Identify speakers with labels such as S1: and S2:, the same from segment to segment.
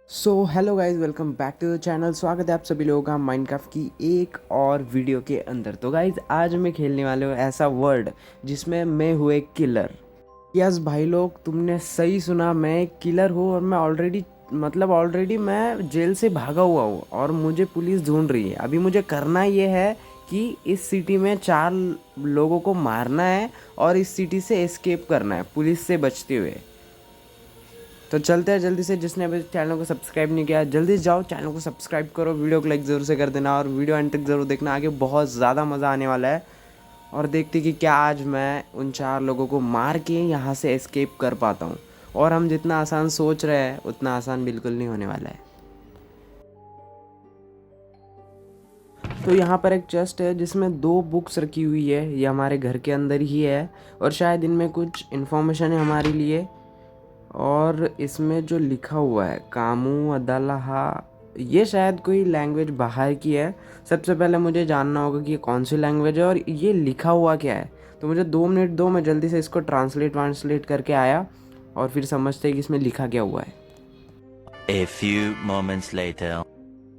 S1: So hello guys, welcome back to the channel. स्वागत है आप सभी लोगों का माइनक्राफ्ट की एक और वीडियो के अंदर। तो गाइज आज मैं खेलने वाले हूँ ऐसा वर्ल्ड जिसमें मैं हूँ एक किलर। यस भाई लोग, तुमने सही सुना, मैं एक किलर हूँ और मैं ऑलरेडी मैं जेल से भागा हुआ हूँ और मुझे पुलिस ढूंढ रही है। अभी मुझे करना ये है कि इस सिटी में 4 लोगों को मारना है और इस सिटी से एस्केप करना है पुलिस से बचते हुए। तो चलते हैं जल्दी से। जिसने अभी चैनल को सब्सक्राइब नहीं किया जल्दी जाओ चैनल को सब्सक्राइब करो, वीडियो को लाइक ज़रूर से कर देना और वीडियो एंड तक ज़रूर देखना, आगे बहुत ज़्यादा मज़ा आने वाला है। और देखते कि क्या आज मैं उन 4 लोगों को मार के यहाँ से एस्केप कर पाता हूँ। और हम जितना आसान सोच रहे हैं उतना आसान बिल्कुल नहीं होने वाला है। तो यहाँ पर एक चेस्ट है जिसमें 2 बुक्स रखी हुई है, ये हमारे घर के अंदर ही है और शायद इनमें कुछ इन्फॉर्मेशन है हमारे लिए। और इसमें जो लिखा हुआ है कामू अदालहा, ये शायद कोई लैंग्वेज बाहर की है। सबसे पहले मुझे जानना होगा कि ये कौन सी लैंग्वेज है और ये लिखा हुआ क्या है। तो मुझे 2 मिनट दो, मैं जल्दी से इसको ट्रांसलेट करके आया और फिर समझते हैं कि इसमें लिखा क्या हुआ है।
S2: A few moments later.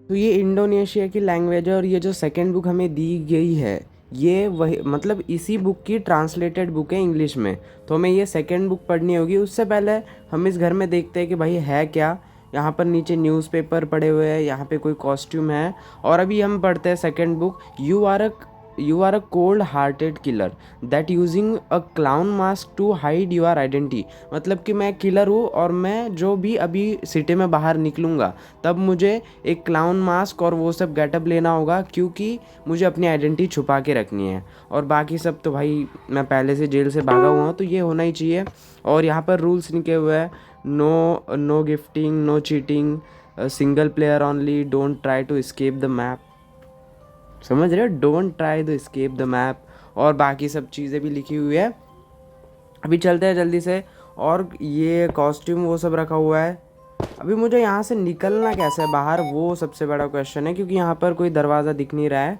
S1: तो ये इंडोनेशिया की लैंग्वेज है और ये जो सेकंड बुक हमें दी गई है ये वही मतलब इसी बुक की ट्रांसलेटेड बुक है इंग्लिश में। तो हमें ये सेकंड बुक पढ़नी होगी। उससे पहले हम इस घर में देखते हैं कि भाई है क्या। यहाँ पर नीचे न्यूज़पेपर पड़े हुए हैं, यहाँ पे कोई कॉस्ट्यूम है। और अभी हम पढ़ते हैं second book. You are a cold hearted killer that using a clown mask to hide your identity. मतलब कि मैं किलर हूँ और मैं जो भी अभी सिटी में बाहर निकलूँगा तब मुझे एक क्लाउन मास्क और वो सब गेटअप लेना होगा, क्योंकि मुझे अपनी आइडेंटिटी छुपा के रखनी है। और बाकी सब तो भाई मैं पहले से जेल से भागा हुआ हूँ तो ये होना ही चाहिए। और यहाँ पर रूल्स लिखे हुए हैं, no gifting, no cheating, single player only, don't try to escape the map. समझ रहे हो, don't try to escape the map. और बाकी सब चीज़ें भी लिखी हुई है। अभी चलते हैं जल्दी से। और ये कॉस्ट्यूम वो सब रखा हुआ है। अभी मुझे यहाँ से निकलना कैसे है बाहर, वो सबसे बड़ा क्वेश्चन है, क्योंकि यहाँ पर कोई दरवाज़ा दिख नहीं रहा है।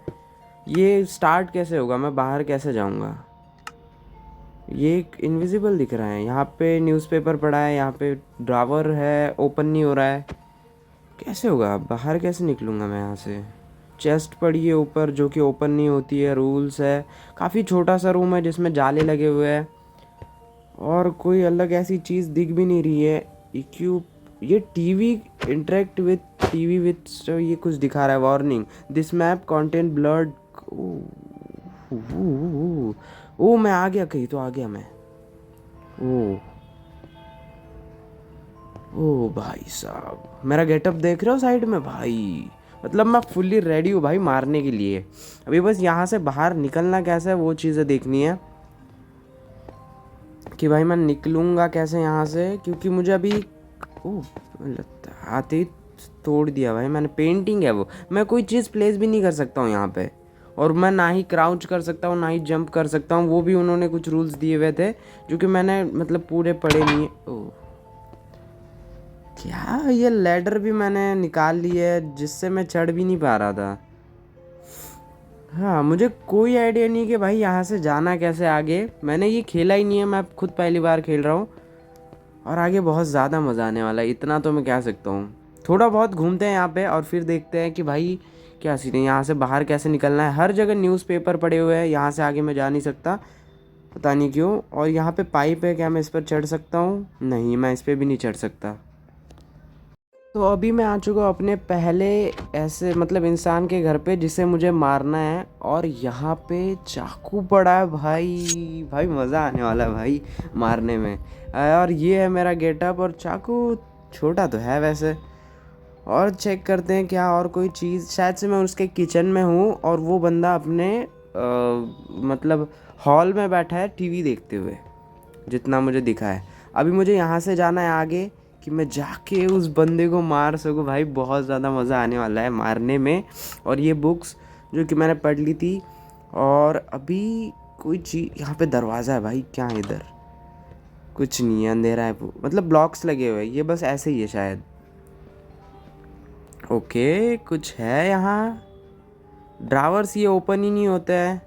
S1: ये स्टार्ट कैसे होगा, मैं बाहर कैसे जाऊँगा। ये एक इनविजिबल दिख रहा है। यहाँ पे न्यूज़पेपर पड़ा है, यहाँ पे ड्रावर है, ओपन नहीं हो रहा है। कैसे होगा, बाहर कैसे निकलूँगा मैं यहाँ से। चेस्ट पड़ी है ऊपर जो कि ओपन नहीं होती है, रूल्स है। काफ़ी छोटा सा रूम है जिसमें जाले लगे हुए हैं और कोई अलग ऐसी चीज़ दिख भी नहीं रही है। इक्यूब ये TV interact with TV with, ये कुछ दिखा रहा है। Warning, this map content blood. ओ मैं आ गया, कहीं तो आ गया मैं। ओ ओ भाई साहब, मेरा गेटअप देख रहे हो साइड में भाई। मतलब मैं फुल्ली रेडी हूँ भाई मारने के लिए। अभी बस यहाँ से बाहर निकलना कैसे है वो चीज़ें देखनी है कि भाई मैं निकलूँगा कैसे यहाँ से, क्योंकि मुझे अभी ओ लगता है हाथ ही तोड़ दिया भाई मैंने। पेंटिंग है वो, मैं कोई चीज़ प्लेस भी नहीं कर सकता हूँ यहाँ पे। और मैं ना ही क्राउच कर सकता हूँ ना ही जंप कर सकता हूँ, वो भी उन्होंने कुछ रूल्स दिए हुए थे जो कि मैंने मतलब पूरे पढ़े नहीं है। ओह क्या, ये लैडर भी मैंने निकाल ली है जिससे मैं चढ़ भी नहीं पा रहा था। हाँ, मुझे कोई आइडिया नहीं कि भाई यहाँ से जाना कैसे आगे। मैंने ये खेला ही नहीं है, मैं खुद पहली बार खेल रहा हूँ और आगे बहुत ज़्यादा मज़ा आने वाला है, इतना तो मैं कह सकता हूँ। थोड़ा बहुत घूमते हैं यहाँ पे और फिर देखते हैं कि भाई क्या सीन है, यहाँ से बाहर कैसे निकलना है। हर जगह न्यूज़पेपर पड़े हुए हैं, यहाँ से आगे मैं जा नहीं सकता, पता नहीं क्यों। और यहाँ पे पाइप है, क्या मैं इस पर चढ़ सकता हूँ? नहीं, मैं इस पर भी नहीं चढ़ सकता। तो अभी मैं आ चुका हूँ अपने पहले ऐसे मतलब इंसान के घर पे जिसे मुझे मारना है। और यहाँ पे चाकू पड़ा है भाई। भाई मज़ा आने वाला है भाई मारने में। और ये है मेरा गेटअप और चाकू छोटा तो है वैसे। और चेक करते हैं क्या और कोई चीज़। शायद से मैं उसके किचन में हूँ और वो बंदा अपने मतलब हॉल में बैठा है टीवी देखते हुए, जितना मुझे दिखा है। अभी मुझे यहाँ से जाना है आगे कि मैं जाके उस बंदे को मार सकूँ। भाई बहुत ज़्यादा मज़ा आने वाला है मारने में। और ये बुक्स जो कि मैंने पढ़ ली थी। और अभी कोई चीज़, यहाँ पे दरवाज़ा है भाई, क्या है इधर? कुछ नहीं है, अंधेरा है मतलब ब्लॉक्स लगे हुए हैं, ये बस ऐसे ही है शायद। ओके कुछ है यहाँ। ड्रावर्स ये ओपन ही नहीं होता है।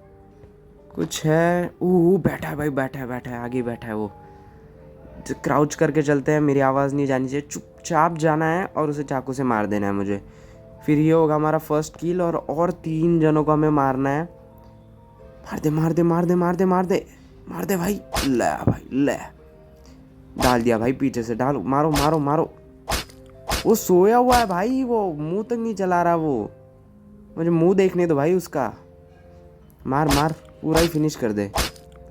S1: कुछ है, बैठा है भाई, बैठा है आगे बैठा है वो। क्राउच करके चलते हैं, मेरी आवाज़ नहीं जानी चाहिए। चुप चुपचाप जाना है और उसे चाकू से मार देना है मुझे। फिर ये होगा हमारा फर्स्ट किल और 3 जनों को हमें मारना है। मार दे मार दे मार दे मार दे मार दे मार दे भाई, ले भाई ले, डाल दिया भाई, पीछे से डालो, मारो मारो मारो। वो सोया हुआ है भाई, वो मुंह तक नहीं चला रहा, वो मुझे मुंह देखने दो भाई उसका। मार मार, पूरा ही फिनिश कर दे।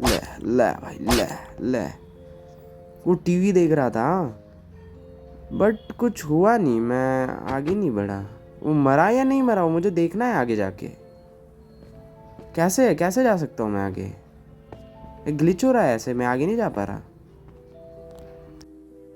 S1: ले ले भाई ले ले। वो टीवी देख रहा था बट कुछ हुआ नहीं, मैं आगे नहीं बढ़ा। वो मरा या नहीं मरा वो मुझे देखना है आगे जाके। कैसे कैसे जा सकता हूँ मैं आगे? एक ग्लिच हो रहा है ऐसे, मैं आगे नहीं जा पा रहा।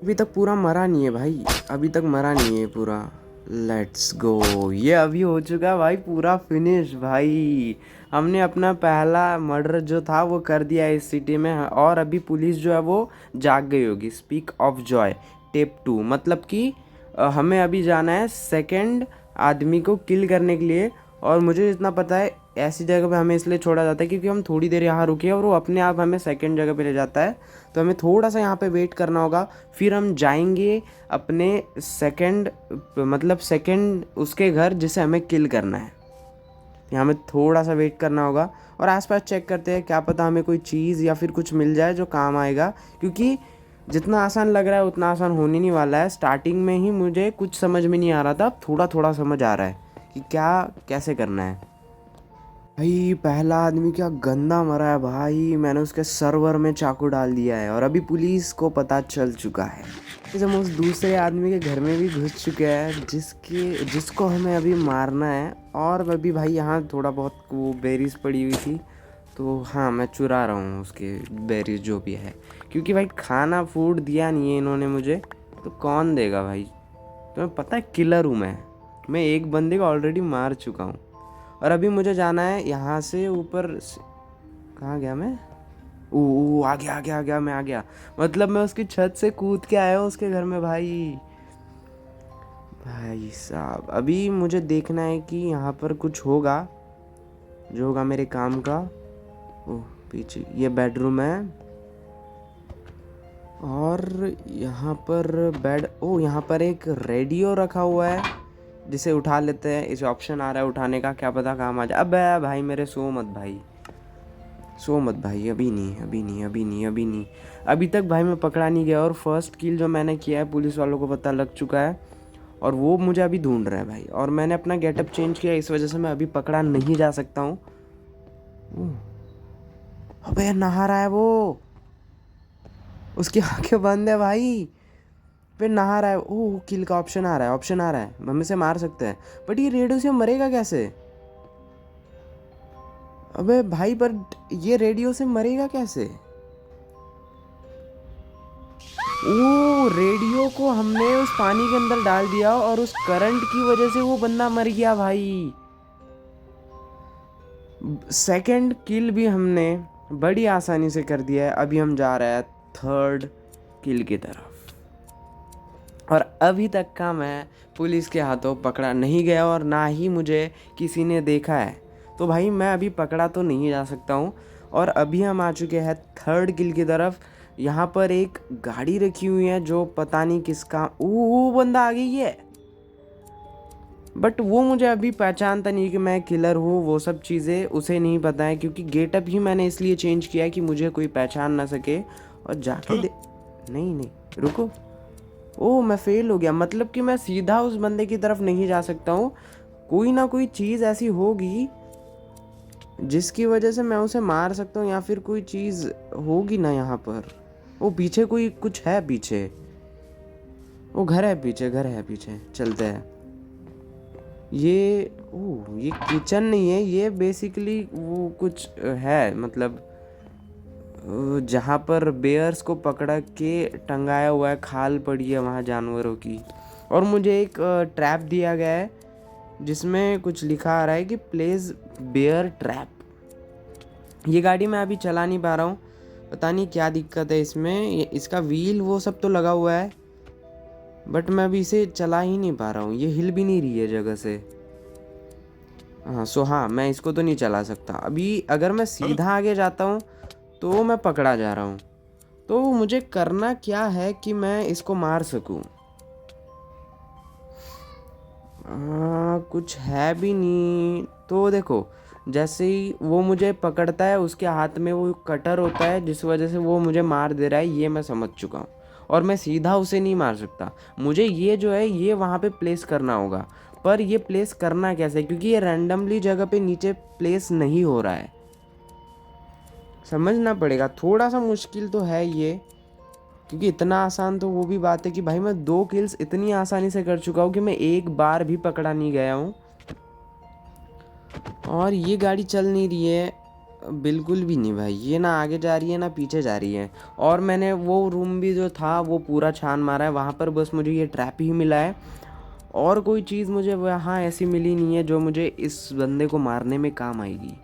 S1: अभी तक पूरा मरा नहीं है भाई, अभी तक मरा नहीं है पूरा। लेट्स गो, ये अभी हो चुका है भाई पूरा फिनिश भाई। हमने अपना पहला मर्डर जो था वो कर दिया है इस सिटी में, और अभी पुलिस जो है वो जाग गई होगी। स्पीक ऑफ जॉय टेप 2, मतलब कि हमें अभी जाना है सेकंड आदमी को किल करने के लिए। और मुझे इतना पता है ऐसी जगह पे हमें इसलिए छोड़ा जाता है क्योंकि हम थोड़ी देर यहाँ रुके और वो अपने आप हमें सेकंड जगह पे ले जाता है। तो हमें थोड़ा सा यहाँ पे वेट करना होगा, फिर हम जाएंगे अपने सेकंड उसके घर जिसे हमें किल करना है। यहाँ हमें थोड़ा सा वेट करना होगा और आसपास चेक करते हैं, क्या पता हमें कोई चीज़ या फिर कुछ मिल जाए जो काम आएगा। क्योंकि जितना आसान लग रहा है उतना आसान होने नहीं वाला है। स्टार्टिंग में ही मुझे कुछ समझ में नहीं आ रहा था, अब थोड़ा थोड़ा समझ आ रहा है कि क्या कैसे करना है। भाई पहला आदमी क्या गंदा मरा है भाई, मैंने उसके सर्वर में चाकू डाल दिया है और अभी पुलिस को पता चल चुका है। जब हम उस दूसरे आदमी के घर में भी घुस चुके हैं जिसको हमें अभी मारना है। और अभी भाई यहाँ थोड़ा बहुत वो बेरीज पड़ी हुई थी, तो हाँ मैं चुरा रहा हूँ उसके बेरीज जो भी है, क्योंकि भाई खाना फूड दिया नहीं है इन्होंने मुझे, तो कौन देगा भाई। तुम्हें पता है किलर हूँ मैं एक बंदे को ऑलरेडी मार चुका हूँ। और अभी मुझे जाना है यहाँ से ऊपर। कहाँ गया मैं? आ गया मैं आ गया। मतलब मैं उसकी छत से कूद के आया हूँ उसके घर में भाई। भाई साहब अभी मुझे देखना है कि यहाँ पर कुछ होगा जो होगा मेरे काम का। ओह पीछे ये बेडरूम है और यहाँ पर यहाँ पर एक रेडियो रखा हुआ है जिसे उठा लेते हैं। इस ऑप्शन आ रहा है उठाने का, क्या पता काम आ जाए। अब भाई मेरे सो मत भाई, अभी नहीं। अभी तक भाई मैं पकड़ा नहीं गया और फर्स्ट किल जो मैंने किया है पुलिस वालों को पता लग चुका है और वो मुझे अभी ढूंढ रहा है भाई। और मैंने अपना गेटअप चेंज किया, इस वजह से मैं अभी पकड़ा नहीं जा सकता हूँ। अबे नहा रहा है वो, उसकी आंखें बंद है भाई, फिर नहा रहा है। ओह किल का ऑप्शन आ रहा है, हम इसे मार सकते हैं। बट ये रेडियो से मरेगा कैसे? अबे भाई पर ये रेडियो से मरेगा कैसे? ओ रेडियो को हमने उस पानी के अंदर डाल दिया और उस करंट की वजह से वो बंदा मर गया भाई। सेकंड किल भी हमने बड़ी आसानी से कर दिया है। अभी हम जा रहे हैं थर्ड किल की तरफ और अभी तक का मैं पुलिस के हाथों पकड़ा नहीं गया और ना ही मुझे किसी ने देखा है। तो भाई मैं अभी पकड़ा तो नहीं जा सकता हूँ। और अभी हम आ चुके हैं थर्ड किल की तरफ। यहाँ पर एक गाड़ी रखी हुई है जो पता नहीं किसका। वो बंदा आ गई है, बट वो मुझे अभी पहचानता नहीं कि मैं किलर हूँ, वो सब चीज़ें उसे नहीं पता है। क्योंकि गेटअप ही मैंने इसलिए चेंज किया कि मुझे कोई पहचान ना सके। और जाके नहीं रुको, ओह मैं फेल हो गया। मतलब कि मैं सीधा उस बंदे की तरफ नहीं जा सकता हूँ, कोई ना कोई चीज़ ऐसी होगी जिसकी वजह से मैं उसे मार सकता हूँ, या फिर कोई चीज़ होगी ना यहाँ पर। वो पीछे कोई कुछ है, पीछे वो घर है पीछे चलते हैं। ये किचन नहीं है, ये बेसिकली वो कुछ है, मतलब जहाँ पर बेयर्स को पकड़ा के टंगाया हुआ है, खाल पड़ी है वहाँ जानवरों की। और मुझे एक ट्रैप दिया गया है जिसमें कुछ लिखा आ रहा है कि प्लेस बेयर ट्रैप। ये गाड़ी मैं अभी चला नहीं पा रहा हूँ, पता नहीं क्या दिक्कत है इसमें। इसका व्हील वो सब तो लगा हुआ है बट मैं अभी इसे चला ही नहीं पा रहा हूँ, ये हिल भी नहीं रही है जगह से। हाँ मैं इसको तो नहीं चला सकता अभी। अगर मैं सीधा आगे जाता हूँ तो मैं पकड़ा जा रहा हूँ। तो मुझे करना क्या है कि मैं इसको मार सकूँ। कुछ है भी नहीं। तो देखो, जैसे ही वो मुझे पकड़ता है उसके हाथ में वो कटर होता है जिस वजह से वो मुझे मार दे रहा है, ये मैं समझ चुका हूँ। और मैं सीधा उसे नहीं मार सकता, मुझे ये जो है ये वहाँ पे प्लेस करना होगा। पर ये प्लेस करना कैसे, क्योंकि ये रैंडमली जगह पे नीचे प्लेस नहीं हो रहा है। समझना पड़ेगा, थोड़ा सा मुश्किल तो है ये, क्योंकि इतना आसान तो वो भी बात है कि भाई मैं 2 किल्स इतनी आसानी से कर चुका हूँ कि मैं एक बार भी पकड़ा नहीं गया हूँ। और ये गाड़ी चल नहीं रही है बिल्कुल भी नहीं भाई, ये ना आगे जा रही है ना पीछे जा रही है। और मैंने वो रूम भी जो था वो पूरा छान मारा है, वहाँ पर बस मुझे ये ट्रैप ही मिला है। और कोई चीज़ मुझे वहाँ ऐसी मिली नहीं है जो मुझे इस बंदे को मारने में काम आएगी।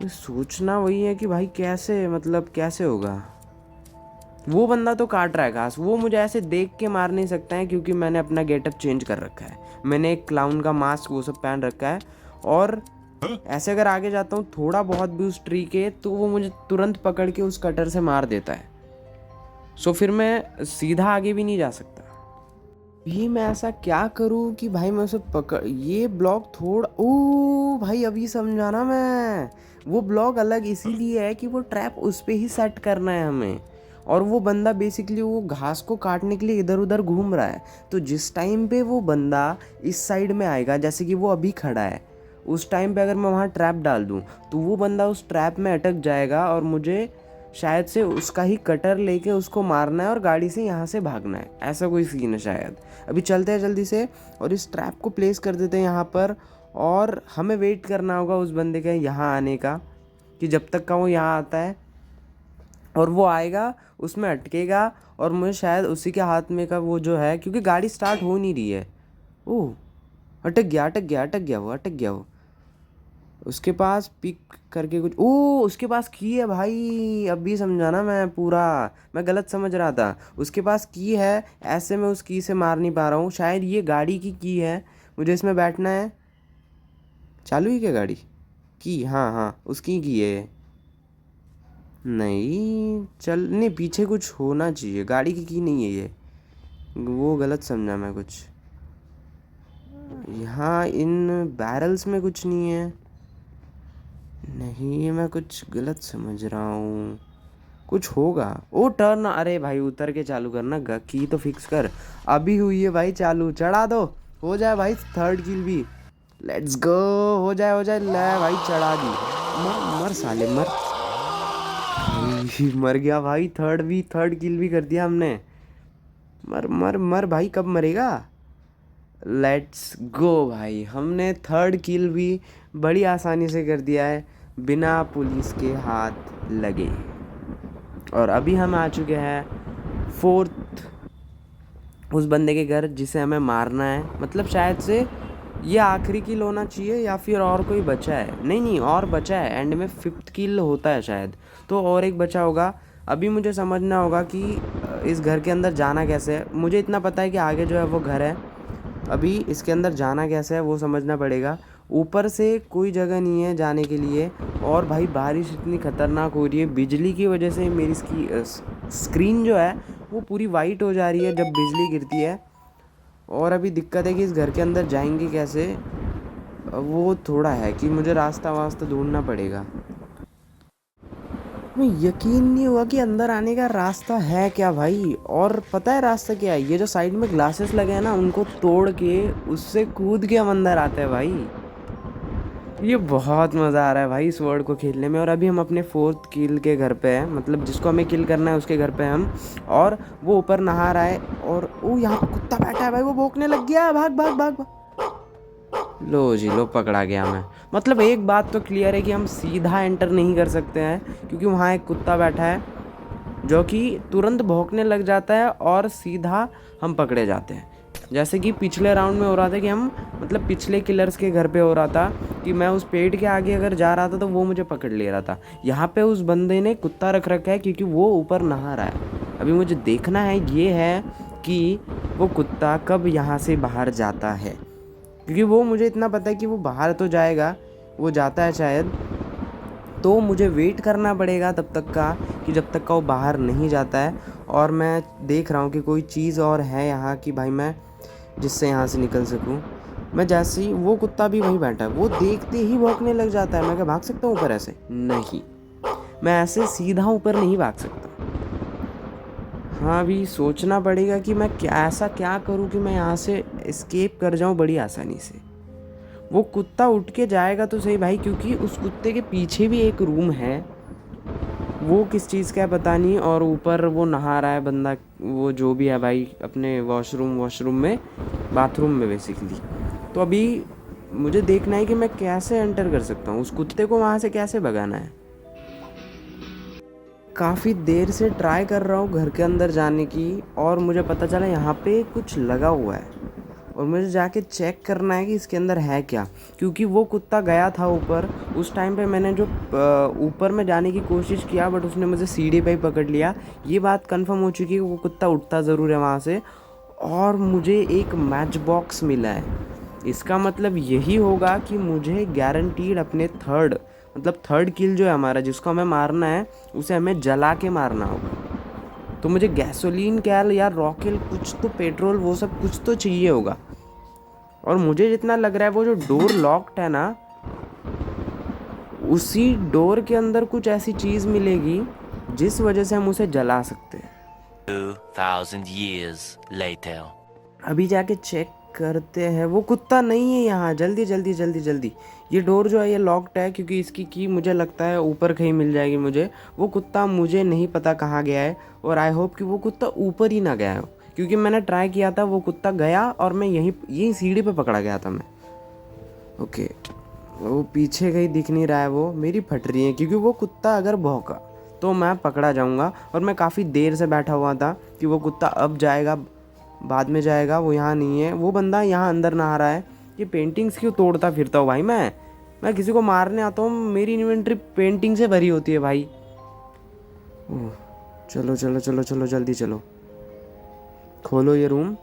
S1: ये सोचना वही है कि भाई कैसे, मतलब कैसे होगा। वो बंदा तो काट रहा है घास, वो मुझे ऐसे देख के मार नहीं सकता है क्योंकि मैंने अपना गेटअप चेंज कर रखा है। मैंने एक क्लाउन का मास्क वो सब पहन रखा है। और ऐसे अगर आगे जाता हूँ थोड़ा बहुत भी उस ट्री के, तो वो मुझे तुरंत पकड़ के उस कटर से मार देता है। सो फिर मैं सीधा आगे भी नहीं जा सकता। भी मैं ऐसा क्या करूँ कि भाई मैं उसे पकड़, ये ब्लॉक थोड़ा, ओ भाई अभी समझा ना मैं। वो ब्लॉक अलग इसीलिए है कि वो ट्रैप उस पे ही सेट करना है हमें। और वो बंदा बेसिकली वो घास को काटने के लिए इधर उधर घूम रहा है। तो जिस टाइम पे वो बंदा इस साइड में आएगा, जैसे कि वो अभी खड़ा है, उस टाइम पे अगर मैं वहाँ ट्रैप डाल दूँ तो वो बंदा उस ट्रैप में अटक जाएगा और मुझे शायद से उसका ही कटर लेके उसको मारना है और गाड़ी से यहाँ से भागना है। ऐसा कोई सीन है शायद। अभी चलते हैं जल्दी से और इस ट्रैप को प्लेस कर देते हैं यहाँ पर। और हमें वेट करना होगा उस बंदे के यहाँ आने का, कि जब तक का वो यहाँ आता है। और वो आएगा, उसमें अटकेगा और मुझे शायद उसी के हाथ में का वो जो है, क्योंकि गाड़ी स्टार्ट हो नहीं रही है। ओह, अटक गया अटक गया अटक गया वो अटक गया वो। उसके पास पिक करके कुछ, ओ उसके पास की है भाई, अभी समझा ना मैं पूरा। मैं गलत समझ रहा था, उसके पास की है। ऐसे मैं उस की से मार नहीं पा रहा हूँ, शायद ये गाड़ी की है। मुझे इसमें बैठना है। चालू ही क्या गाड़ी की? हाँ हाँ उसकी की है ये। नहीं चल, नहीं पीछे कुछ होना चाहिए, गाड़ी की नहीं है ये। वो गलत समझा मैं कुछ। यहाँ इन बैरल्स में कुछ नहीं है। नहीं, मैं कुछ गलत समझ रहा हूँ, कुछ होगा। ओ टर्न, अरे भाई उतर के चालू करना, की तो फिक्स कर। अभी हुई है भाई चालू, चढ़ा दो, हो जाए भाई 3rd किल भी। लेट्स गो, हो जाए ले भाई, चढ़ा दी। मर मर साले मर। मर गया भाई, 3rd किल भी कर दिया हमने। मर मर मर भाई, कब मरेगा। लेट्स गो भाई, हमने 3rd किल भी बड़ी आसानी से कर दिया है, बिना पुलिस के हाथ लगे। और अभी हम आ चुके हैं 4th उस बंदे के घर जिसे हमें मारना है। मतलब शायद से ये आखिरी किल होना चाहिए, या फिर और कोई बचा है। नहीं नहीं, और बचा है, एंड में 5th किल होता है शायद, तो और एक बचा होगा। अभी मुझे समझना होगा कि इस घर के अंदर जाना कैसे है। मुझे इतना पता है कि आगे जो है वो घर है, अभी इसके अंदर जाना कैसे है वो समझना पड़ेगा। ऊपर से कोई जगह नहीं है जाने के लिए। और भाई बारिश इतनी ख़तरनाक हो रही है, बिजली की वजह से मेरी स्क्रीन जो है वो पूरी वाइट हो जा रही है जब बिजली गिरती है। और अभी दिक्कत है कि इस घर के अंदर जाएंगे कैसे, वो थोड़ा है कि मुझे रास्ता वास्ता ढूंढना पड़ेगा। मैं यकीन नहीं हुआ कि अंदर आने का रास्ता है क्या भाई। और पता है रास्ता क्या है, ये जो साइड में ग्लासेस लगे हैं ना, उनको तोड़ के उससे कूद के हम अंदर आते हैं भाई। ये बहुत मज़ा आ रहा है भाई इस वर्ड को खेलने में। और अभी हम अपने 4th किल के घर पे हैं, मतलब जिसको हमें किल करना है उसके घर पे हैं हम। और वो ऊपर नहा रहा है, और ओ यहाँ पे कुत्ता बैठा है भाई, वो भौंकने लग गया। भाग भाग भाग भाग। लो जी लो, पकड़ा गया मैं। मतलब एक बात तो क्लियर है कि हम सीधा एंटर नहीं कर सकते हैं, क्योंकि वहाँ एक कुत्ता बैठा है जो कि तुरंत भौंकने लग जाता है और सीधा हम पकड़े जाते हैं। जैसे कि पिछले राउंड में हो रहा था कि हम, मतलब पिछले किलर्स के घर पे हो रहा था कि मैं उस पेड़ के आगे अगर जा रहा था तो वो मुझे पकड़ ले रहा था। यहाँ पे उस बंदे ने कुत्ता रख रखा है क्योंकि वो ऊपर नहा रहा है। अभी मुझे देखना है ये है कि वो कुत्ता कब यहाँ से बाहर जाता है, क्योंकि वो मुझे इतना पता है कि वो बाहर तो जाएगा, वो जाता है शायद। तो मुझे वेट करना पड़ेगा तब तक का, कि जब तक का वो बाहर नहीं जाता है। और मैं देख रहा हूँ कि कोई चीज़ और है यहाँ, कि भाई मैं जिससे यहाँ से निकल सकूँ। मैं जैसे ही, वो कुत्ता भी वहीं बैठा है, वो देखते ही भौंकने लग जाता है। मैं क्या भाग सकता हूँ ऊपर ऐसे? नहीं, मैं ऐसे सीधा ऊपर नहीं भाग सकता। हाँ, अभी सोचना पड़ेगा कि मैं ऐसा क्या करूँ कि मैं यहाँ से एस्केप कर जाऊँ बड़ी आसानी से। वो कुत्ता उठ के जाएगा तो सही भाई, क्योंकि उस कुत्ते के पीछे भी एक रूम है, वो किस चीज़ का है पता नहीं। और ऊपर वो नहा रहा है बंदा, वो जो भी है भाई, अपने वॉशरूम में, बाथरूम में बेसिकली। तो अभी मुझे देखना है कि मैं कैसे एंटर कर सकता हूँ, उस कुत्ते को वहाँ से कैसे भगाना है। काफ़ी देर से ट्राई कर रहा हूँ घर के अंदर जाने की, और मुझे पता चला यहाँ पे कुछ लगा हुआ है, और मुझे जाके चेक करना है कि इसके अंदर है क्या। क्योंकि वो कुत्ता गया था ऊपर, उस टाइम पे मैंने जो ऊपर में जाने की कोशिश किया, बट उसने मुझे सीढ़ी पे ही पकड़ लिया। ये बात कंफर्म हो चुकी है कि वो कुत्ता उठता ज़रूर है वहाँ से। और मुझे एक मैच बॉक्स मिला है, इसका मतलब यही होगा कि मुझे गारंटीड अपने थर्ड किल जो है हमारा, जिसको हमें मारना है, उसे हमें जला के मारना होगा। तो मुझे गैसोलीन कैल या रॉकेल, कुछ तो पेट्रोल, वो सब कुछ तो चाहिए होगा। और मुझे जितना लग रहा है, वो जो डोर लॉक्ड है ना, उसी डोर के अंदर कुछ ऐसी चीज़ मिलेगी जिस वजह से हम उसे जला सकते हैं।
S2: 2000 years later.
S1: अभी जाके चेक करते हैं। वो कुत्ता नहीं है यहाँ, जल्दी जल्दी जल्दी जल्दी। ये डोर जो है ये लॉक्ड है, क्योंकि इसकी की मुझे लगता है ऊपर कहीं मिल जाएगी मुझे। वो कुत्ता मुझे नहीं पता कहाँ गया है, और आई होप कि वो कुत्ता ऊपर ही ना गया हो, क्योंकि मैंने ट्राई किया था, वो कुत्ता गया और मैं यहीं सीढ़ी पे पकड़ा गया था मैं। ओके, वो पीछे कहीं दिख नहीं रहा है, वो मेरी फट रही है, क्योंकि वो कुत्ता अगर भौंका तो मैं पकड़ा जाऊंगा। और मैं काफ़ी देर से बैठा हुआ था कि वो कुत्ता अब जाएगा, बाद में जाएगा। वो यहाँ नहीं है, वो बंदा यहाँ अंदर नहा रहा है। ये पेंटिंग्स क्यों तोड़ता फिरता हूँ भाई? मैं किसी को मारने आता हूँ, मेरी इन्वेंट्री पेंटिंग से भरी होती है भाई। ओह, चलो चलो चलो चलो जल्दी चलो, खोलो ये रूम।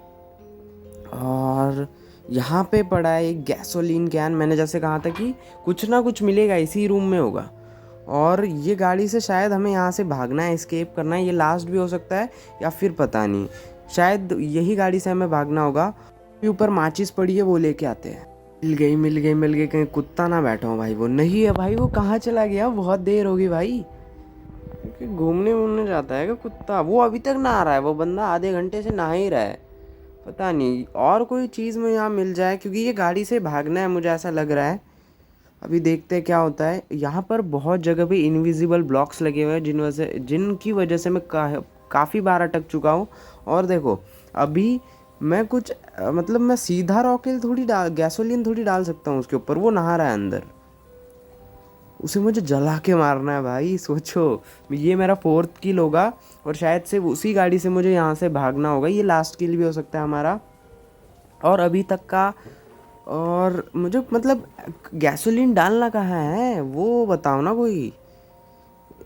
S1: और यहाँ पे पड़ा है एक गैसोलीन कैन। मैंने जैसे कहा था कि कुछ ना कुछ मिलेगा, इसी रूम में होगा। और ये गाड़ी से शायद हमें यहाँ से भागना है, एस्केप करना है। ये लास्ट भी हो सकता है, या फिर पता नहीं, शायद यही गाड़ी से हमें भागना होगा। ऊपर माचिस पड़ी है, वो लेके आते हैं। मिल गई मिल गई मिल गई। कहीं कुत्ता ना बैठा हो भाई? वो नहीं है भाई, वो कहाँ चला गया? बहुत देर होगी भाई, घूमने वूमने जाता है क्या कुत्ता? वो अभी तक नहा रहा है, वो बंदा आधे घंटे से नहा ही रहा है। पता नहीं, और कोई चीज़ में यहाँ मिल जाए, क्योंकि ये गाड़ी से भागना है, मुझे ऐसा लग रहा है। अभी देखते हैं क्या होता है। यहाँ पर बहुत जगह पे इनविजिबल ब्लॉक्स लगे हुए हैं, जिनकी वजह से मैं काफ़ी बार अटक चुका हूँ। और देखो, अभी मैं कुछ मतलब मैं सीधा रॉकेल थोड़ी डाल, गैसोलीन थोड़ी डाल सकता हूँ उसके ऊपर। वो नहा रहा है अंदर, उसे मुझे जला के मारना है भाई। सोचो, ये मेरा 4th किल होगा, और शायद से उसी गाड़ी से मुझे यहाँ से भागना होगा। ये लास्ट किल भी हो सकता है हमारा, और अभी तक का। और मुझे मतलब गैसोलीन डालना कहाँ है वो बताओ ना कोई।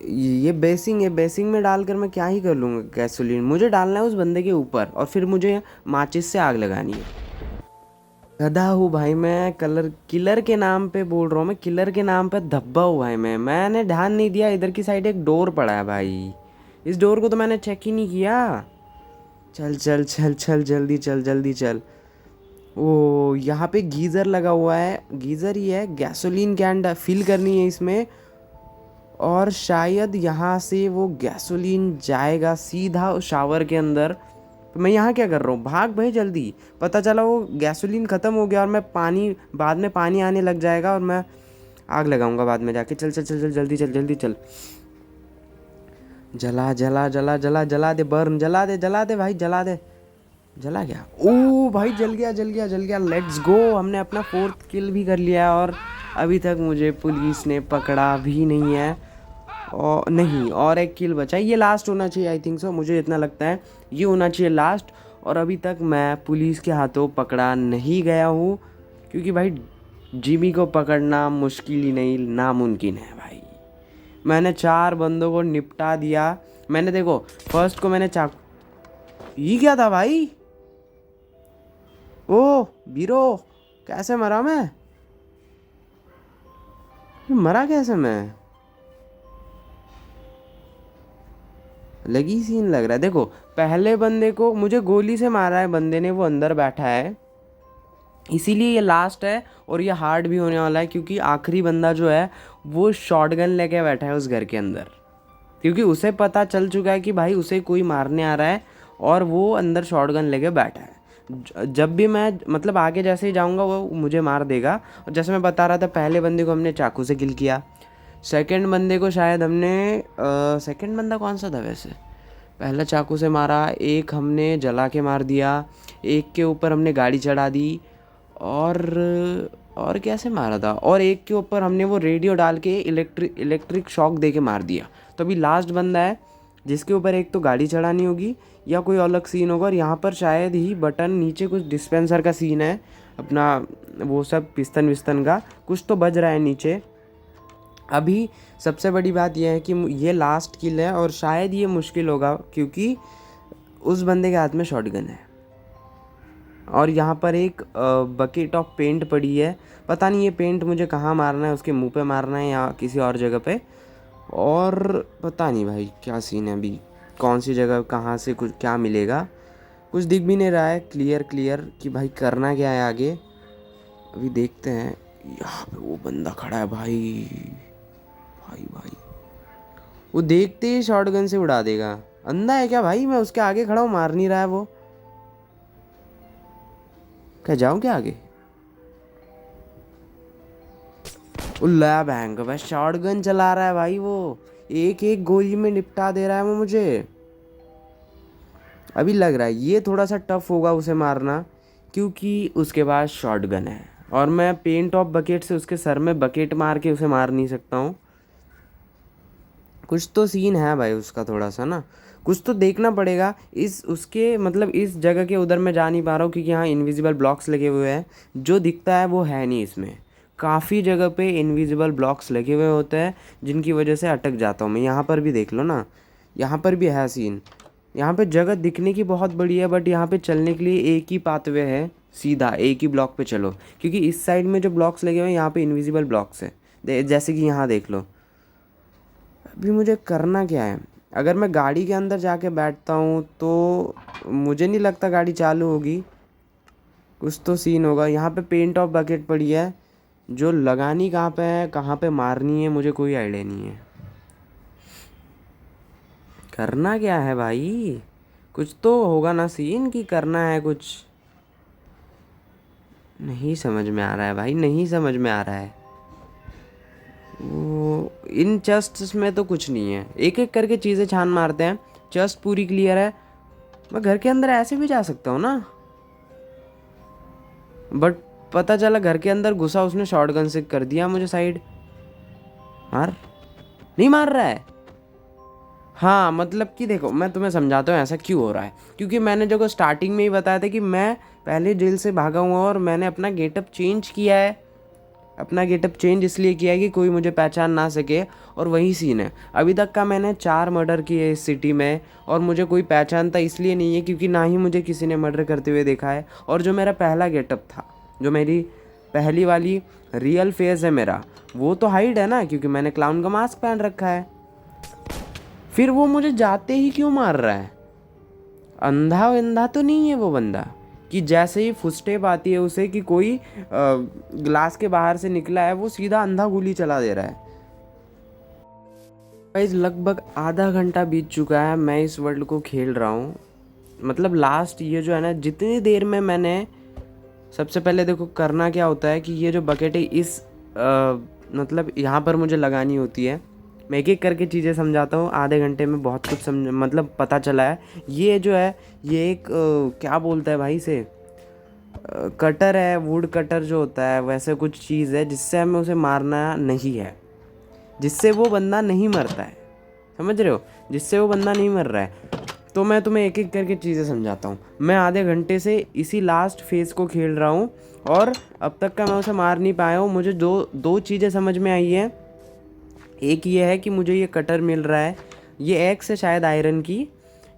S1: ये बेसिंग में डालकर मैं क्या ही कर लूँगा गैसोलीन? मुझे डालना है उस बंदे के ऊपर, और फिर मुझे माचिस से आग लगानी है। गधा हूँ भाई मैं, किलर के नाम पे बोल रहा हूँ मैं, किलर के नाम पे धब्बा हूँ भाई मैंने ध्यान नहीं दिया। इधर की साइड एक डोर पड़ा है भाई, इस डोर को तो मैंने चेक ही नहीं किया। चल चल चल चल जल्दी चल जल्दी चल। ओ, यहाँ पे गीज़र लगा हुआ है, गीज़र ही है। गैसोलीन कैन फिल करनी है इसमें, और शायद यहाँ से वो गैसोलीन जाएगा सीधा शावर के अंदर। तो मैं यहाँ क्या कर रहा हूँ? भाग भाई जल्दी। पता चला वो गैसोलीन ख़त्म हो गया, और मैं बाद में पानी आने लग जाएगा, और मैं आग लगाऊंगा बाद में जाके। चल चल चल चल जल्दी चल जल्दी चल। जला जला जला जला जला दे, बर्न, जला दे भाई, जला दे। जला गया? ओ भाई, जल गया जल गया जल गया। लेट्स गो, हमने अपना 4th किल भी कर लिया है, और अभी तक मुझे पुलिस ने पकड़ा भी नहीं है। और नहीं, और एक किल बचा है, ये लास्ट होना चाहिए आई थिंक सो, मुझे इतना लगता है ये होना चाहिए लास्ट। और अभी तक मैं पुलिस के हाथों पकड़ा नहीं गया हूँ, क्योंकि भाई जिमी को पकड़ना मुश्किल ही नहीं, नामुमकिन है भाई। मैंने 4 बंदों को निपटा दिया। मैंने देखो, फर्स्ट को मैंने ये क्या था भाई? ओ बीरो, कैसे मरा मैं? मरा कैसे मैं? अलग ही सीन लग रहा है। देखो पहले बंदे को मुझे गोली से मारा है बंदे ने, वो अंदर बैठा है, इसीलिए ये लास्ट है और ये हार्ड भी होने वाला है, क्योंकि आखिरी बंदा जो है वो शॉटगन लेके बैठा है उस घर के अंदर, क्योंकि उसे पता चल चुका है कि भाई उसे कोई मारने आ रहा है और वो अंदर शॉटगन लेके बैठा है। जब भी मैं मतलब आगे जैसे ही जाऊंगा वो मुझे मार देगा। और जैसे मैं बता रहा था, पहले बंदे को हमने चाकू से किल किया, सेकंड बंदे को शायद हमने सेकंड बंदा कौन सा था वैसे, पहला चाकू से मारा, एक हमने जला के मार दिया, एक के ऊपर हमने गाड़ी चढ़ा दी, और कैसे मारा था, और एक के ऊपर हमने वो रेडियो डाल के इलेक्ट्रिक शॉक दे के मार दिया। तो अभी लास्ट बंदा है जिसके ऊपर एक तो गाड़ी चढ़ानी होगी या कोई अलग सीन होगा, और यहाँ पर शायद ही बटन नीचे कुछ डिस्पेंसर का सीन है अपना, वो सब पिस्टन विस्तन का कुछ तो बज रहा है नीचे। अभी सबसे बड़ी बात यह है कि ये लास्ट किल है और शायद ये मुश्किल होगा क्योंकि उस बंदे के हाथ में शॉटगन है और यहाँ पर एक बकेट ऑफ पेंट पड़ी है। पता नहीं ये पेंट मुझे कहाँ मारना है, उसके मुंह पे मारना है या किसी और जगह पे, और पता नहीं भाई क्या सीन है अभी, कौन सी जगह कहाँ से कुछ क्या मिलेगा, कुछ दिख भी नहीं रहा है क्लियर कि भाई करना क्या है आगे। अभी देखते हैं। यहाँ पे वो बंदा खड़ा है भाई, वो देखते ही शॉटगन से उड़ा देगा। अंधा है क्या भाई, मैं उसके आगे खड़ा हूँ मार नहीं रहा है वो, क्या जाऊँ क्या आगे? उल्ला बैंक बस शॉटगन चला रहा है भाई, वो एक एक गोली में निपटा दे रहा है वो मुझे। अभी लग रहा है ये थोड़ा सा टफ होगा उसे मारना क्योंकि उसके पास शॉटगन है और मैं पेंट ऑफ बकेट से उसके सर में बकेट मार के उसे मार नहीं सकता हूँ। कुछ तो सीन है भाई उसका थोड़ा सा ना, कुछ तो देखना पड़ेगा। इस उसके मतलब इस जगह के उधर मैं जा नहीं पा रहा हूँ क्योंकि यहाँ इनविजिबल ब्लॉक्स लगे हुए हैं, जो दिखता है वो है नहीं इसमें। काफ़ी जगह पे इनविजिबल ब्लॉक्स लगे हुए होते हैं जिनकी वजह से अटक जाता हूँ मैं। यहाँ पर भी देख लो ना, यहाँ पर भी है सीन। यहाँ पे जगह दिखने की बहुत बड़ी है बट यहाँ पे चलने के लिए एक ही पाथवे है, सीधा एक ही ब्लॉक पे चलो, क्योंकि इस साइड में जो ब्लॉक्स लगे हुए हैं यहाँ पे इनविजिबल ब्लॉक्स है, जैसे कि यहाँ देख लो। अभी मुझे करना क्या है, अगर मैं गाड़ी के अंदर जाके बैठता हूँ तो मुझे नहीं लगता गाड़ी चालू होगी, कुछ तो सीन होगा। यहाँ पे पेंट ऑफ बकेट पड़ी है, जो लगानी कहाँ पे है कहाँ पे मारनी है मुझे कोई आइडिया नहीं है। करना क्या है भाई, कुछ तो होगा ना सीन कि करना है कुछ, नहीं समझ में आ रहा है भाई, नहीं समझ में आ रहा है। वो इन चेस्ट्स में तो कुछ नहीं है, एक एक करके चीज़ें छान मारते हैं। चेस्ट पूरी क्लियर है, मैं घर के अंदर ऐसे भी जा सकता हूँ ना, बट पता चला घर के अंदर घुसा उसने शॉटगन से कर दिया मुझे साइड। मार, नहीं मार रहा है। हाँ मतलब कि देखो मैं तुम्हें समझाता हूँ ऐसा क्यों हो रहा है, क्योंकि मैंने जो स्टार्टिंग में ही बताया था कि मैं पहले जेल से भागा हुआ और मैंने अपना गेटअप चेंज किया है। अपना गेटअप चेंज इसलिए किया है कि कोई मुझे पहचान ना सके, और वही सीन है। अभी तक का मैंने 4 मर्डर किए इस सिटी में और मुझे कोई पहचानता इसलिए नहीं है क्योंकि ना ही मुझे किसी ने मर्डर करते हुए देखा है। और जो मेरा पहला गेटअप था, जो मेरी पहली वाली रियल फेस है मेरा, वो तो हाइड है ना क्योंकि मैंने क्लाउन का मास्क पहन रखा है। फिर वो मुझे जाते ही क्यों मार रहा है? अंधा अंधा तो नहीं है वो बंदा कि जैसे ही फुटस्टेप आती है उसे कि कोई ग्लास के बाहर से निकला है वो सीधा अंधा गोली चला दे रहा है। गाइस लगभग आधा घंटा बीत चुका है मैं इस वर्ल्ड को खेल रहा हूँ। मतलब लास्ट ये जो है ना, जितनी देर में मैंने सबसे पहले देखो करना क्या होता है कि ये जो बकेट है इस मतलब यहाँ पर मुझे लगानी होती है। मैं एक एक करके चीज़ें समझाता हूँ, आधे घंटे में बहुत कुछ समझ मतलब पता चला है। ये जो है ये एक क्या बोलता है भाई से, कटर है, वुड कटर जो होता है वैसे कुछ चीज़ है जिससे हमें उसे मारना नहीं है, जिससे वो बंदा नहीं मरता है, समझ रहे हो, जिससे वो बंदा नहीं मर रहा है। तो मैं तुम्हें एक एक करके चीज़ें समझाता हूँ। मैं आधे घंटे से इसी लास्ट फेज़ को खेल रहा हूँ और अब तक का मैं उसे मार नहीं पाया हूँ। मुझे दो चीज़ें समझ में आई हैं। एक ये है कि मुझे ये कटर मिल रहा है, ये एक्स है शायद आयरन की,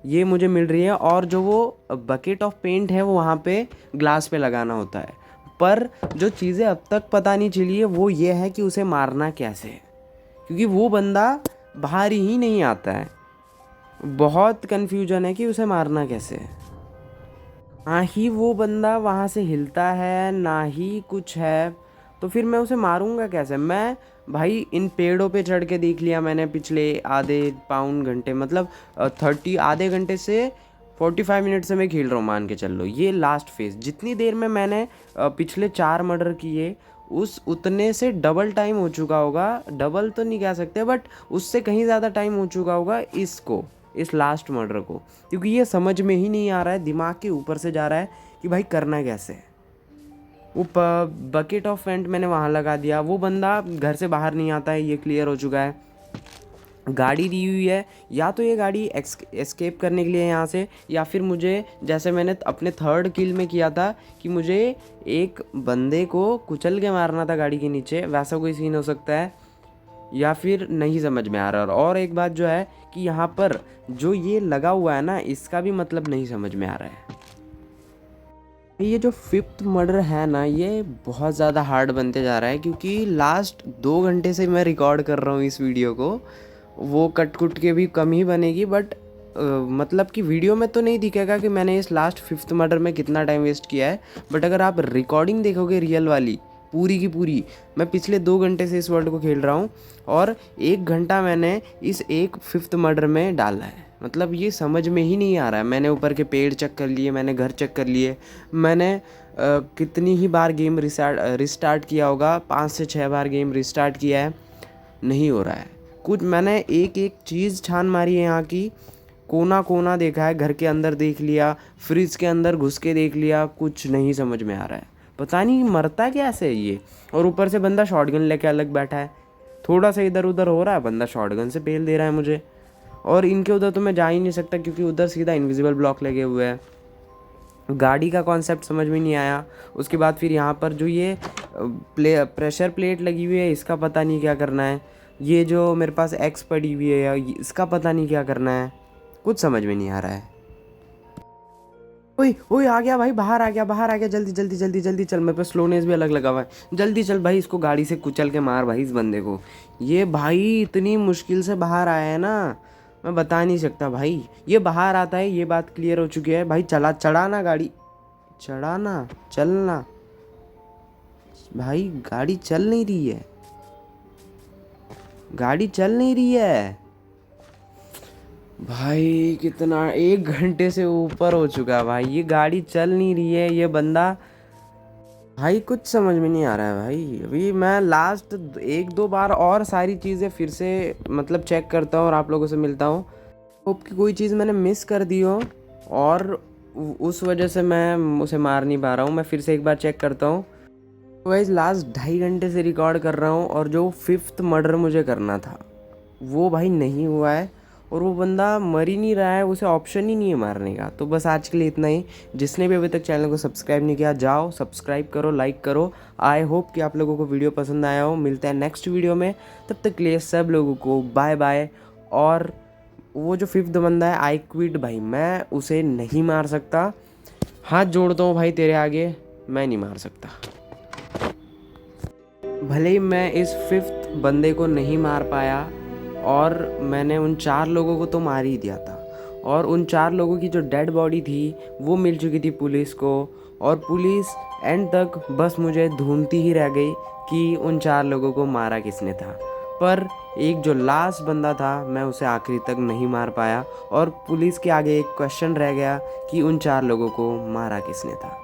S1: ये मुझे मिल रही है, और जो वो बकेट ऑफ पेंट है वो वहाँ पे ग्लास पे लगाना होता है। पर जो चीज़ें अब तक पता नहीं चली है वो ये है कि उसे मारना कैसे है, क्योंकि वो बंदा बाहर ही नहीं आता है। बहुत कन्फ्यूजन है कि उसे मारना कैसे है। ना ही वो बंदा वहाँ से हिलता है, ना ही कुछ है, तो फिर मैं उसे मारूंगा कैसे? मैं भाई इन पेड़ों पे चढ़ के देख लिया मैंने पिछले आधे पाउन घंटे, मतलब 30 आधे घंटे से 45 मिनट से मैं खेल रहा हूँ, मान के चल लो। ये लास्ट फेज जितनी देर में मैंने पिछले 4 मर्डर किए, उस उतने से डबल टाइम हो चुका होगा। डबल तो नहीं कह सकते, बट उससे कहीं ज़्यादा टाइम हो चुका होगा इसको, इस लास्ट मर्डर को, क्योंकि ये समझ में ही नहीं आ रहा है, दिमाग के ऊपर से जा रहा है कि भाई करना कैसे है। वो बकेट ऑफ फेंट मैंने वहाँ लगा दिया, वो बंदा घर से बाहर नहीं आता है, ये क्लियर हो चुका है। गाड़ी दी हुई है, या तो ये गाड़ी एस्केप करने के लिए यहाँ से, या फिर मुझे जैसे मैंने अपने थर्ड किल में किया था कि मुझे एक बंदे को कुचल के मारना था गाड़ी के नीचे, वैसा कोई सीन हो सकता है, या फिर नहीं समझ में आ रहा। और एक बात जो है कि यहाँ पर जो ये लगा हुआ है ना, इसका भी मतलब नहीं समझ में आ रहा है। ये जो 5th मर्डर है ना, ये बहुत ज़्यादा हार्ड बनते जा रहा है, क्योंकि लास्ट 2 घंटे से मैं रिकॉर्ड कर रहा हूँ इस वीडियो को। वो कट कुट के भी कम ही बनेगी, बट मतलब कि वीडियो में तो नहीं दिखेगा कि मैंने इस लास्ट 5th मर्डर में कितना टाइम वेस्ट किया है, बट अगर आप रिकॉर्डिंग देखोगे रियल वाली पूरी की पूरी, मैं पिछले 2 घंटे से इस वर्ल्ड को खेल रहा हूँ और 1 घंटा मैंने इस एक 5th मर्डर में डाला है। मतलब ये समझ में ही नहीं आ रहा है। मैंने ऊपर के पेड़ चेक कर लिए, मैंने घर चेक कर लिए, मैंने कितनी ही बार गेम रिस्टार्ट किया होगा, 5 से 6 बार गेम रिस्टार्ट किया है, नहीं हो रहा है कुछ। मैंने एक एक चीज़ छान मारी है यहाँ की, कोना कोना देखा है, घर के अंदर देख लिया, फ्रिज के अंदर घुस के देख लिया, कुछ नहीं समझ में आ रहा है। पता नहीं मरता कैसे है ये। और ऊपर से बंदा शॉटगन लेके अलग बैठा है, थोड़ा सा इधर उधर हो रहा है, बंदा शॉटगन से पेल दे रहा है मुझे। और इनके उधर तो मैं जा ही नहीं सकता, क्योंकि उधर सीधा इनविजिबल ब्लॉक लगे हुए हैं। गाड़ी का कॉन्सेप्ट समझ में नहीं आया। उसके बाद फिर यहाँ पर जो ये प्रेशर प्लेट लगी हुई है, इसका पता नहीं क्या करना है। ये जो मेरे पास एक्स पड़ी हुई है, इसका पता नहीं क्या करना है, कुछ समझ में नहीं आ रहा है। ओए ओए, आ गया भाई, बाहर आ गया, बाहर आ गया, जल्दी जल्दी जल्दी जल्दी चल। मेरे पे स्लोनेस भी अलग लगा हुआ है, जल्दी चल भाई, इसको गाड़ी से कुचल के मार भाई इस बंदे को। ये भाई इतनी मुश्किल से बाहर आया है ना, मैं बता नहीं सकता भाई। ये बाहर आता है, ये बात क्लियर हो चुकी है भाई। चढ़ाना गाड़ी, चढ़ाना, चलना भाई। गाड़ी चल नहीं रही है, गाड़ी चल नहीं रही है भाई। कितना 1 घंटे से ऊपर हो चुका है भाई, ये गाड़ी चल नहीं रही है। ये बंदा भाई कुछ समझ में नहीं आ रहा है भाई। अभी मैं लास्ट 1-2 बार और सारी चीज़ें फिर से मतलब चेक करता हूँ और आप लोगों से मिलता हूँ। होप कि कोई चीज़ मैंने मिस कर दी हो और उस वजह से मैं उसे मार नहीं पा रहा हूँ। मैं फिर से एक बार चेक करता हूँ। तो गाइस लास्ट 2.5 घंटे से रिकॉर्ड कर रहा हूँ, और जो 5th मर्डर मुझे करना था वो भाई नहीं हुआ है, और वो बंदा मर ही नहीं रहा है, उसे ऑप्शन ही नहीं है मारने का। तो बस आज के लिए इतना ही। जिसने भी अभी तक चैनल को सब्सक्राइब नहीं किया, जाओ सब्सक्राइब करो, लाइक करो। आई होप कि आप लोगों को वीडियो पसंद आया हो। मिलते हैं नेक्स्ट वीडियो में, तब तक के लिए सब लोगों को बाय बाय। और वो जो 5th बंदा है आई क्विट भाई, मैं उसे नहीं मार सकता। हाथ जोड़ता हूँ भाई तेरे आगे, मैं नहीं मार सकता। भले ही मैं इस 5th बंदे को नहीं मार पाया, और मैंने उन 4 लोगों को तो मार ही दिया था, और उन 4 लोगों की जो डेड बॉडी थी वो मिल चुकी थी पुलिस को, और पुलिस एंड तक बस मुझे ढूंढती ही रह गई कि उन 4 लोगों को मारा किसने था। पर एक जो लास्ट बंदा था, मैं उसे आखिरी तक नहीं मार पाया, और पुलिस के आगे एक क्वेश्चन रह गया कि उन 4 लोगों को मारा किसने था।